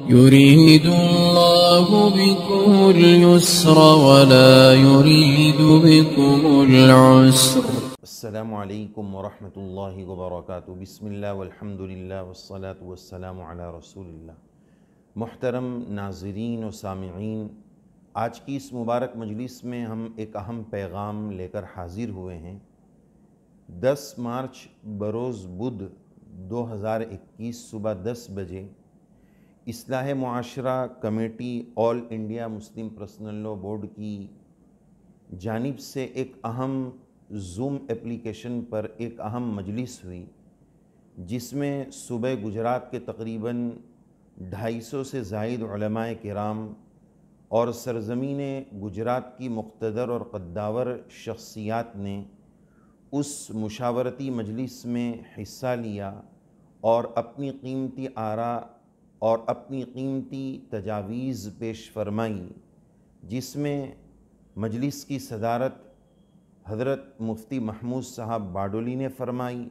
يريد الله بكم اليسر ولا يريد بكم العسر. السلام علیکم ورحمۃ اللہ وبرکاتہ. بسم اللہ والحمد للہ والصلاة والسلام علی رسول اللہ. محترم ناظرین و سامعین، آج کی اس مبارک مجلس میں ہم ایک اہم پیغام لے کر حاضر ہوئے ہیں. 10 مارچ بروز بدھ 2021 صبح 10 بجے اصلاح معاشرہ committee All India Muslim Personal Law Board کی جانب سے ایک اہم زوم اپلیکیشن پر ایک اہم مجلس ہوئی، جس میں صوبہ گجرات کے تقریباً 250 سے زائد علماء کرام اور سرزمین گجرات کی مقتدر اور قداور شخصیات نے اس مشاورتی مجلس میں حصہ لیا اور اپنی قیمتی آراء اور اپنی قیمتی تجاویز پیش فرمائی، جس میں مجلس کی صدارت حضرت مفتی محمود صاحب باڈولی نے فرمائی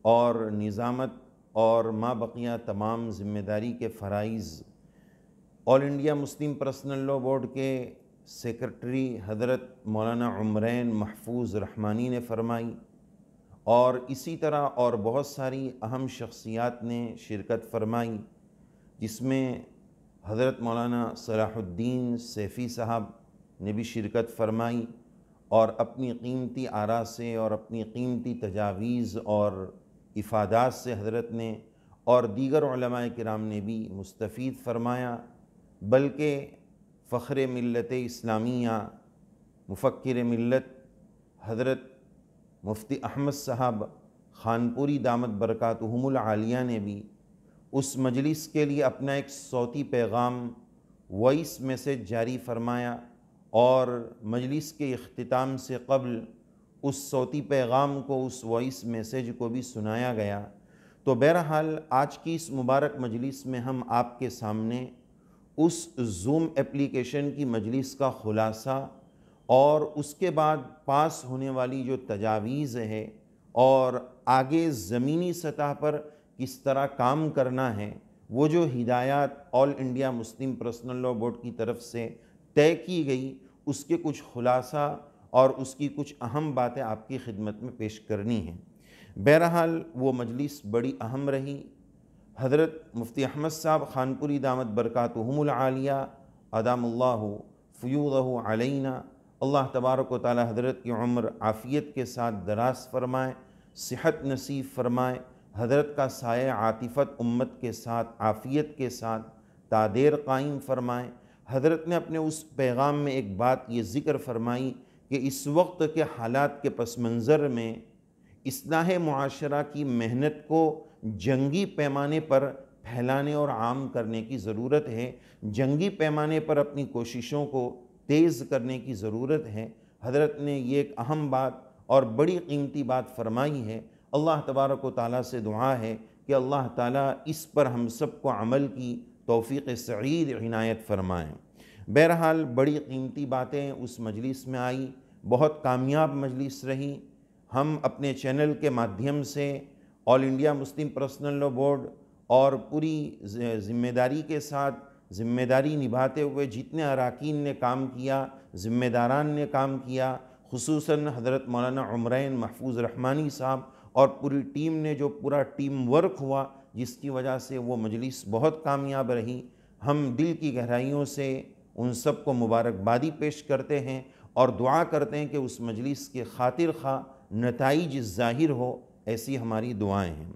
اور نظامت اور ما بقیہ تمام ذمہ داری کے فرائض All India Muslim Personal Law Board کے سیکرٹری حضرت مولانا عمرین محفوظ رحمانی نے فرمائی، اور اسی طرح اور بہت ساری اہم شخصیات نے شرکت فرمائی، جس میں حضرت مولانا صلاح الدین سیفی صاحب نے بھی شرکت فرمائی اور اپنی قیمتی آراء سے اور اپنی قیمتی تجاویز اور افادات سے حضرت نے اور دیگر علماء کرام نے بھی مستفید فرمایا. بلکہ فخر ملت اسلامیہ مفکر ملت حضرت مفتی احمد صاحب خانپوری دامت برکاتہم العالیہ نے بھی اس مجلس کے لیے اپنا ایک صوتی پیغام وائس میسیج جاری فرمایا، اور مجلس کے اختتام سے قبل اس صوتی پیغام کو، اس وائس میسیج کو بھی سنایا گیا. تو بہرحال آج کی اس مبارک مجلس میں ہم آپ کے سامنے اس زوم اپلیکیشن کی مجلس کا خلاصہ اور اس کے بعد پاس ہونے والی جو تجاویز ہے اور آگے زمینی سطح پر کس طرح کام کرنا ہے، وہ جو ہدایات All India Muslim Personal Law Board کی طرف سے طے کی گئی، اس کے کچھ خلاصہ اور اس کی کچھ اہم باتیں آپ کی خدمت میں پیش کرنی ہیں. بہرحال وہ مجلس بڑی اہم رہی. حضرت مفتی احمد صاحب خانپوری دامت برکاتہم العالیہ ادام اللہ فیوضہ علینا، اللہ تبارک و تعالی حضرت کی عمر عافیت کے ساتھ دراز فرمائے، صحت نصیب فرمائے، حضرت کا سایہ عاطفت امت کے ساتھ عافیت کے ساتھ تادیر قائم فرمائے. حضرت نے اپنے اس پیغام میں ایک بات یہ ذکر فرمائی کہ اس وقت کے حالات کے پس منظر میں اصلاح معاشرہ کی محنت کو جنگی پیمانے پر پھیلانے اور عام کرنے کی ضرورت ہے، جنگی پیمانے پر اپنی کوششوں کو تیز کرنے کی ضرورت ہے. حضرت نے یہ ایک اہم بات اور بڑی قیمتی بات فرمائی ہے. اللہ تبارک و تعالیٰ سے دعا ہے کہ اللہ تعالیٰ اس پر ہم سب کو عمل کی توفیق سعید عنایت فرمائیں. بہرحال بڑی قیمتی باتیں اس مجلس میں آئی، بہت کامیاب مجلس رہی. ہم اپنے چینل کے مادھیم سے All India Muslim Personal Law Board اور پوری ذمہ داری کے ساتھ ذمہ داری نبھاتے ہوئے جتنے اراکین نے کام کیا، ذمہ داران نے کام کیا، خصوصاً حضرت مولانا عمرین محفوظ رحمانی صاحب اور پوری ٹیم نے جو پورا ٹیم ورک ہوا، جس کی وجہ سے وہ مجلس بہت کامیاب رہی. ہم دل کی گہرائیوں سے ان سب کو مبارکبادی پیش کرتے ہیں اور دعا کرتے ہیں کہ اس مجلس کے خاطر خواہ نتائج ظاہر ہو، ایسی ہماری دعائیں ہیں.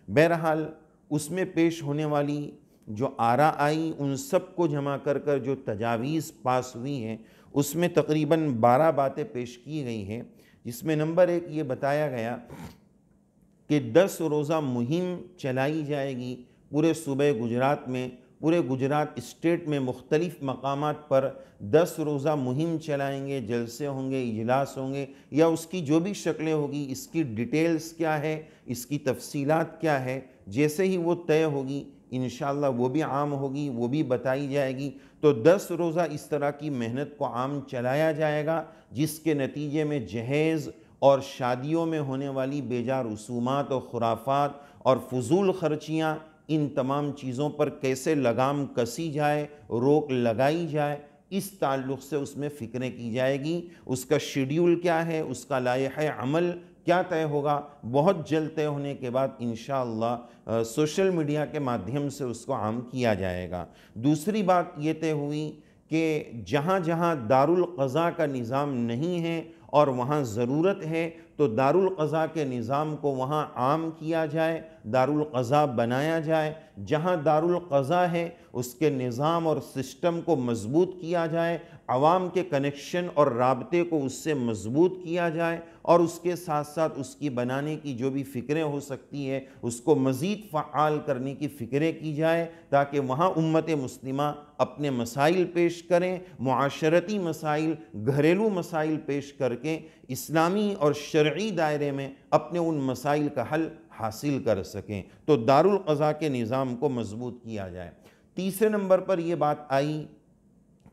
بہرحال اس میں پیش ہونے والی جو آراء آئی، ان سب کو جمع کر کر جو تجاویز پاس ہوئی ہیں، اس میں تقریباً 12 باتیں پیش کی گئی ہیں، جس میں نمبر 1 یہ بتایا گیا کہ 10 روزہ مہم چلائی جائے گی پورے صوبہ گجرات میں. پورے گجرات اسٹیٹ میں مختلف مقامات پر 10 روزہ مہم چلائیں گے، جلسے ہوں گے، اجلاس ہوں گے، یا اس کی جو بھی شکلیں ہوگی، اس کی ڈیٹیلز کیا ہے، اس کی تفصیلات کیا ہے، جیسے ہی وہ طے ہوگی انشاءاللہ وہ بھی عام ہوگی، وہ بھی بتائی جائے گی. تو 10 روزہ اس طرح کی محنت کو عام چلایا جائے گا، جس کے نتیجے میں جہیز اور شادیوں میں ہونے والی بیجا رسومات و خرافات اور فضول خرچیاں ان تمام چیزوں پر کیسے لگام کسی جائے، روک لگائی جائے، اس تعلق سے اس میں فکریں کی جائے گی۔ اس کا شیڈیول کیا ہے، اس کا لائحہ عمل کیا طے ہوگا، بہت جلد طے ہونے کے بعد انشاءاللہ سوشل میڈیا کے مادھیم سے اس کو عام کیا جائے گا۔ دوسری بات یہ طے ہوئی کہ جہاں جہاں دارالقضاء کا نظام نہیں ہے اور وہاں ضرورت ہے تو دارالقضاء کے نظام کو وہاں عام کیا جائے، دارالقضاء بنایا جائے۔ جہاں دارالقضاء ہے اس کے نظام اور سسٹم کو مضبوط کیا جائے، عوام کے کنیکشن اور رابطے کو اس سے مضبوط کیا جائے، اور اس کے ساتھ ساتھ اس کی بنانے کی جو بھی فکریں ہو سکتی ہے اس کو مزید فعال کرنے کی فکریں کی جائے، تاکہ وہاں امت مسلمہ اپنے مسائل پیش کریں، معاشرتی مسائل، گھریلو مسائل پیش کر کے اسلامی اور شرعی دائرے میں اپنے ان مسائل کا حل حاصل کر سکیں۔ تو دارالقضاء کے نظام کو مضبوط کیا جائے۔ تیسرے نمبر پر یہ بات آئی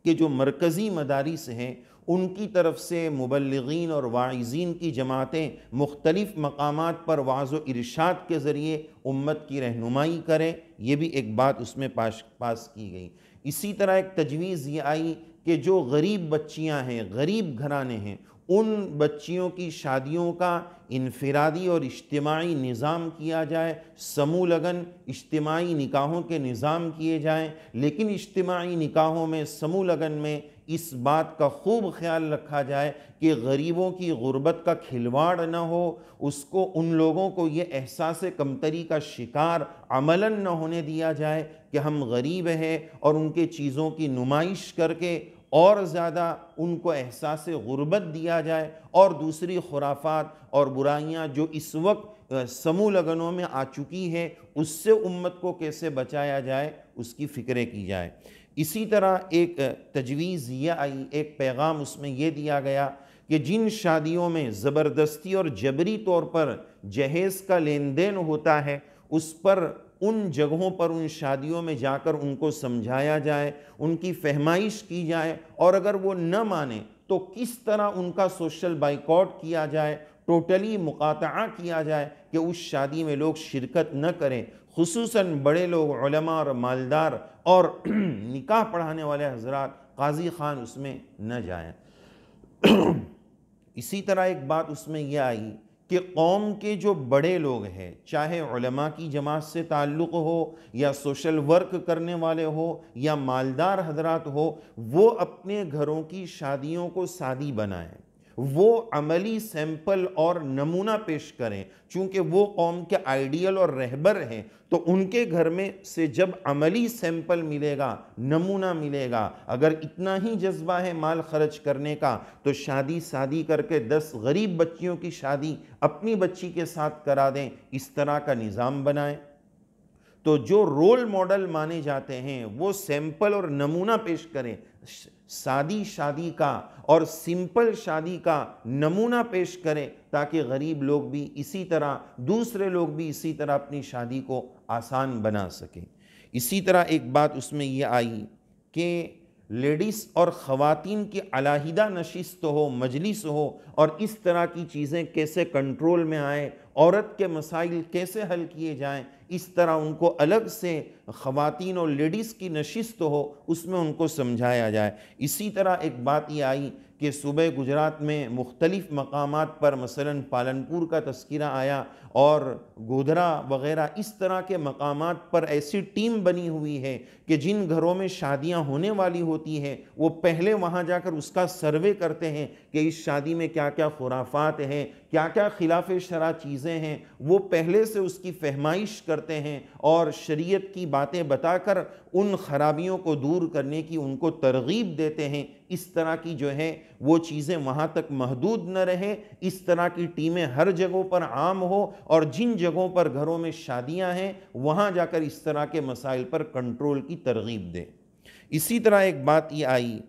کہ جو مرکزی مدارس ہیں ان کی طرف سے مبلغین اور واعظین کی جماعتیں مختلف مقامات پر وعظ و ارشاد کے ذریعے امت کی رہنمائی کریں، یہ بھی ایک بات اس میں پاس کی گئی۔ اسی طرح ایک تجویز یہ آئی کہ جو غریب بچیاں ہیں، غریب گھرانے ہیں، ان بچیوں کی شادیوں کا انفرادی اور اجتماعی نظام کیا جائے، سمو لگن اجتماعی نکاحوں کے نظام کیے جائیں، لیکن اجتماعی نکاحوں میں، سمو لگن میں اس بات کا خوب خیال رکھا جائے کہ غریبوں کی غربت کا کھلواڑ نہ ہو، اس کو، ان لوگوں کو یہ احساس کمتری کا شکار عملاً نہ ہونے دیا جائے کہ ہم غریب ہیں، اور ان کے چیزوں کی نمائش کر کے اور زیادہ ان کو احساس غربت دیا جائے، اور دوسری خرافات اور برائیاں جو اس وقت سمو لگنوں میں آ چکی ہے اس سے امت کو کیسے بچایا جائے اس کی فکریں کی جائے۔ اسی طرح ایک تجویز یہ آئی، ایک پیغام اس میں یہ دیا گیا کہ جن شادیوں میں زبردستی اور جبری طور پر جہیز کا لین دین ہوتا ہے اس پر، ان جگہوں پر، ان شادیوں میں جا کر ان کو سمجھایا جائے، ان کی فہمائش کی جائے، اور اگر وہ نہ مانے تو کس طرح ان کا سوشل بائیکاٹ کیا جائے، ٹوٹلی مقاطعہ کیا جائے کہ اس شادی میں لوگ شرکت نہ کریں، خصوصاً بڑے لوگ، علماء اور مالدار اور نکاح پڑھانے والے حضرات، قاضی خان اس میں نہ جائیں۔ اسی طرح ایک بات اس میں یہ آئی کہ قوم کے جو بڑے لوگ ہیں، چاہے علماء کی جماعت سے تعلق ہو یا سوشل ورک کرنے والے ہو یا مالدار حضرات ہو، وہ اپنے گھروں کی شادیوں کو سادی بنائیں، وہ عملی سیمپل اور نمونہ پیش کریں، چونکہ وہ قوم کے آئیڈیل اور رہبر ہیں، تو ان کے گھر میں سے جب عملی سیمپل ملے گا، نمونہ ملے گا، اگر اتنا ہی جذبہ ہے مال خرچ کرنے کا تو شادی کر کے 10 غریب بچیوں کی شادی اپنی بچی کے ساتھ کرا دیں، اس طرح کا نظام بنائیں۔ تو جو رول ماڈل مانے جاتے ہیں وہ سیمپل اور نمونہ پیش کریں، سادی شادی کا اور سمپل شادی کا نمونہ پیش کریں، تاکہ غریب لوگ بھی اسی طرح، دوسرے لوگ بھی اسی طرح اپنی شادی کو آسان بنا سکیں۔ اسی طرح ایک بات اس میں یہ آئی کہ لیڈیز اور خواتین کی علیحدہ نشست ہو، مجلس ہو، اور اس طرح کی چیزیں کیسے کنٹرول میں آئیں، عورت کے مسائل کیسے حل کیے جائیں، اس طرح ان کو الگ سے خواتین اور لیڈیز کی نشست ہو، اس میں ان کو سمجھایا جائے۔ اسی طرح ایک بات یہ آئی کہ صوبہ گجرات میں مختلف مقامات پر، مثلاً پالنپور کا تذکرہ آیا اور گودھرا وغیرہ، اس طرح کے مقامات پر ایسی ٹیم بنی ہوئی ہے کہ جن گھروں میں شادیاں ہونے والی ہوتی ہیں وہ پہلے وہاں جا کر اس کا سروے کرتے ہیں کہ اس شادی میں کیا کیا خرافات ہیں، کیا کیا خلاف شرع چیزیں ہیں، وہ پہلے سے اس کی فہمائش کرتے ہیں اور شریعت کی باتیں بتا کر ان خرابیوں کو دور کرنے کی ان کو ترغیب دیتے ہیں۔ اس طرح کی جو ہے وہ چیزیں وہاں تک محدود نہ رہیں، اس طرح کی ٹیمیں ہر جگہوں پر عام ہو، اور جن جگہوں پر گھروں میں شادیاں ہیں وہاں جا کر اس طرح کے مسائل پر کنٹرول کی ترغیب دے۔ اسی طرح ایک بات یہ آئی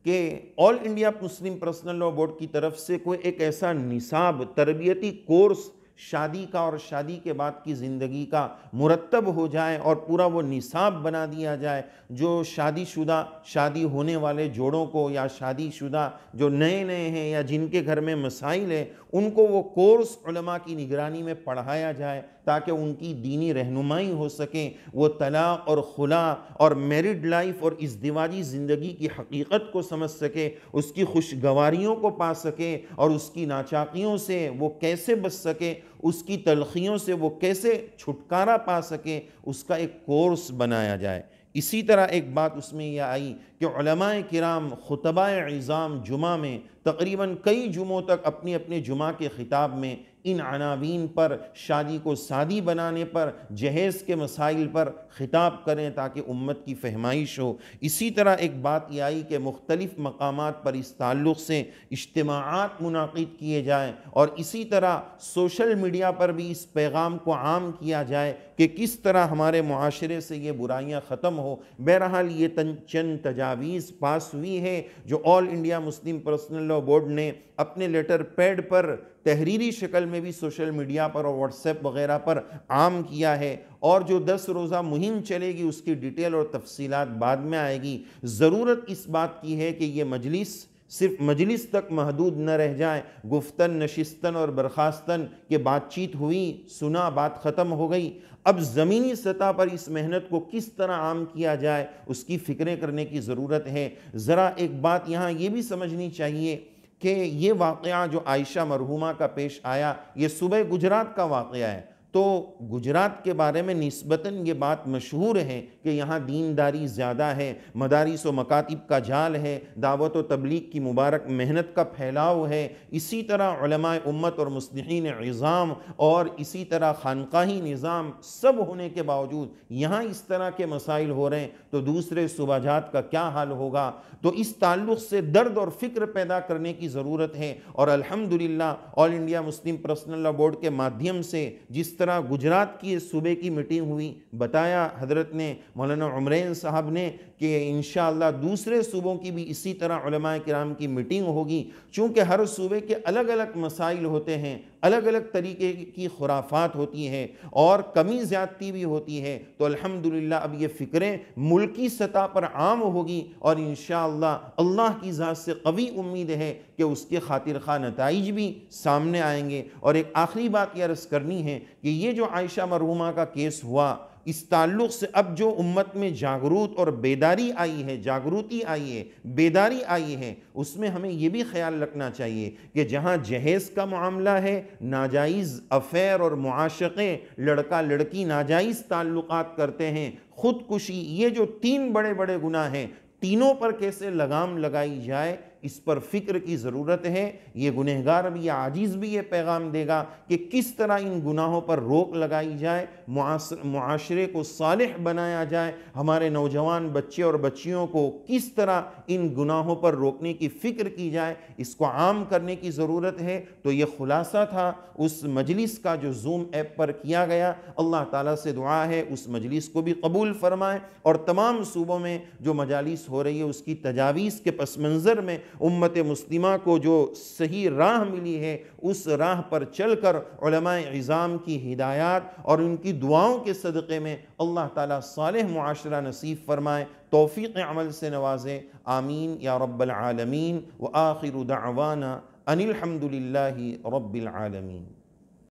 کہ All India Muslim Personal Law Board کی طرف سے کوئی ایک ایسا نصاب، تربیتی کورس شادی کا اور شادی کے بعد کی زندگی کا مرتب ہو جائے، اور پورا وہ نصاب بنا دیا جائے جو شادی ہونے والے جوڑوں کو، یا شادی شدہ جو نئے ہیں یا جن کے گھر میں مسائل ہیں، ان کو وہ کورس علماء کی نگرانی میں پڑھایا جائے، تاکہ ان کی دینی رہنمائی ہو سکے، وہ طلاق اور خلا اور میرڈ لائف اور ازدواجی زندگی کی حقیقت کو سمجھ سکے، اس کی خوشگواریوں کو پا سکے اور اس کی ناچاقیوں سے وہ کیسے بچ سکے، اس کی تلخیوں سے وہ کیسے چھٹکارا پا سکے، اس کا ایک کورس بنایا جائے۔ اسی طرح ایک بات اس میں یہ آئی کہ علماء کرام خطبہ عظام جمعہ میں تقریباً کئی جمعوں تک اپنی اپنے جمعہ کے خطاب میں ان عناوین پر، شادی کو سادی بنانے پر، جہیز کے مسائل پر خطاب کریں تاکہ امت کی فہمائش ہو۔ اسی طرح ایک بات یہ آئی کہ مختلف مقامات پر اس تعلق سے اجتماعات منعقد کیے جائیں، اور اسی طرح سوشل میڈیا پر بھی اس پیغام کو عام کیا جائے کہ کس طرح ہمارے معاشرے سے یہ برائیاں ختم ہو۔ بہرحال یہ چند تجاویز پاس ہوئی ہے جو All India Muslim Personal Law Board نے اپنے لیٹر پیڈ پر تحریری شکل میں بھی سوشل میڈیا پر اور واٹس ایپ وغیرہ پر عام کیا ہے، اور جو 10 روزہ مہم چلے گی اس کی ڈیٹیل اور تفصیلات بعد میں آئے گی۔ ضرورت اس بات کی ہے کہ یہ مجلس صرف مجلس تک محدود نہ رہ جائیں، گفتن نشستن اور برخاستن کہ بات چیت ہوئی، سنا، بات ختم ہو گئی۔ اب زمینی سطح پر اس محنت کو کس طرح عام کیا جائے اس کی فکریں کرنے کی ضرورت ہے۔ ذرا ایک بات یہاں یہ بھی سمجھنی چاہیے کہ یہ واقعہ جو عائشہ مرحومہ کا پیش آیا یہ صوبہ گجرات کا واقعہ ہے، تو گجرات کے بارے میں نسبتاً یہ بات مشہور ہے کہ یہاں دینداری زیادہ ہے، مدارس و مکاتب کا جال ہے، دعوت و تبلیغ کی مبارک محنت کا پھیلاؤ ہے۔ اسی طرح علماء امت اور مصلحین عظام اور اسی طرح خانقاہی نظام سب ہونے کے باوجود یہاں اس طرح کے مسائل ہو رہے ہیں تو دوسرے صوبہ جات کا کیا حال ہوگا؟ تو اس تعلق سے درد اور فکر پیدا کرنے کی ضرورت ہے، اور الحمدللہ All India Muslim Personal Law Board کے مادھیم سے جس طرح گجرات کی صوبے کی میٹنگ ہوئی، بتایا حضرت نے، مولانا عمرین صاحب نے، کہ انشاءاللہ دوسرے صوبوں کی بھی اسی طرح علماء کرام کی میٹنگ ہوگی، چونکہ ہر صوبے کے الگ الگ مسائل ہوتے ہیں، الگ الگ طریقے کی خرافات ہوتی ہیں اور کمی زیادتی بھی ہوتی ہے، تو الحمدللہ اب یہ فکریں ملکی سطح پر عام ہوگی، اور انشاءاللہ اللہ کی ذات سے قوی امید ہے کہ اس کے خاطر خواہ نتائج بھی سامنے آئیں گے۔ اور ایک آخری بات یہ عرض کرنی ہے کہ یہ جو عائشہ مرحومہ کا کیس ہوا، اس تعلق سے اب جو امت میں جاگروت اور بیداری آئی ہے، جاگروتی آئی ہے، بیداری آئی ہے، اس میں ہمیں یہ بھی خیال رکھنا چاہیے کہ جہاں جہیز کا معاملہ ہے، ناجائز افیئر اور معاشقے، لڑکا لڑکی ناجائز تعلقات کرتے ہیں، خودکشی، یہ جو 3 بڑے بڑے گناہ ہیں، تینوں پر کیسے لگام لگائی جائے اس پر فکر کی ضرورت ہے۔ یہ گنہگار بھی، یہ عاجز بھی یہ پیغام دے گا کہ کس طرح ان گناہوں پر روک لگائی جائے، معاشرے کو صالح بنایا جائے، ہمارے نوجوان بچے اور بچیوں کو کس طرح ان گناہوں پر روکنے کی فکر کی جائے، اس کو عام کرنے کی ضرورت ہے۔ تو یہ خلاصہ تھا اس مجلس کا جو زوم ایپ پر کیا گیا۔ اللہ تعالیٰ سے دعا ہے اس مجلس کو بھی قبول فرمائے، اور تمام صوبوں میں جو مجالس ہو رہی ہے اس کی تجاویز کے پس منظر میں امت مسلمہ کو جو صحیح راہ ملی ہے اس راہ پر چل کر علماء عظام کی ہدایات اور ان کی دعاؤں کے صدقے میں اللہ تعالیٰ صالح معاشرہ نصیب فرمائے، توفیق عمل سے نوازے، آمین یا رب العالمین۔ وآخر دعوانا ان الحمد للہ رب العالمین۔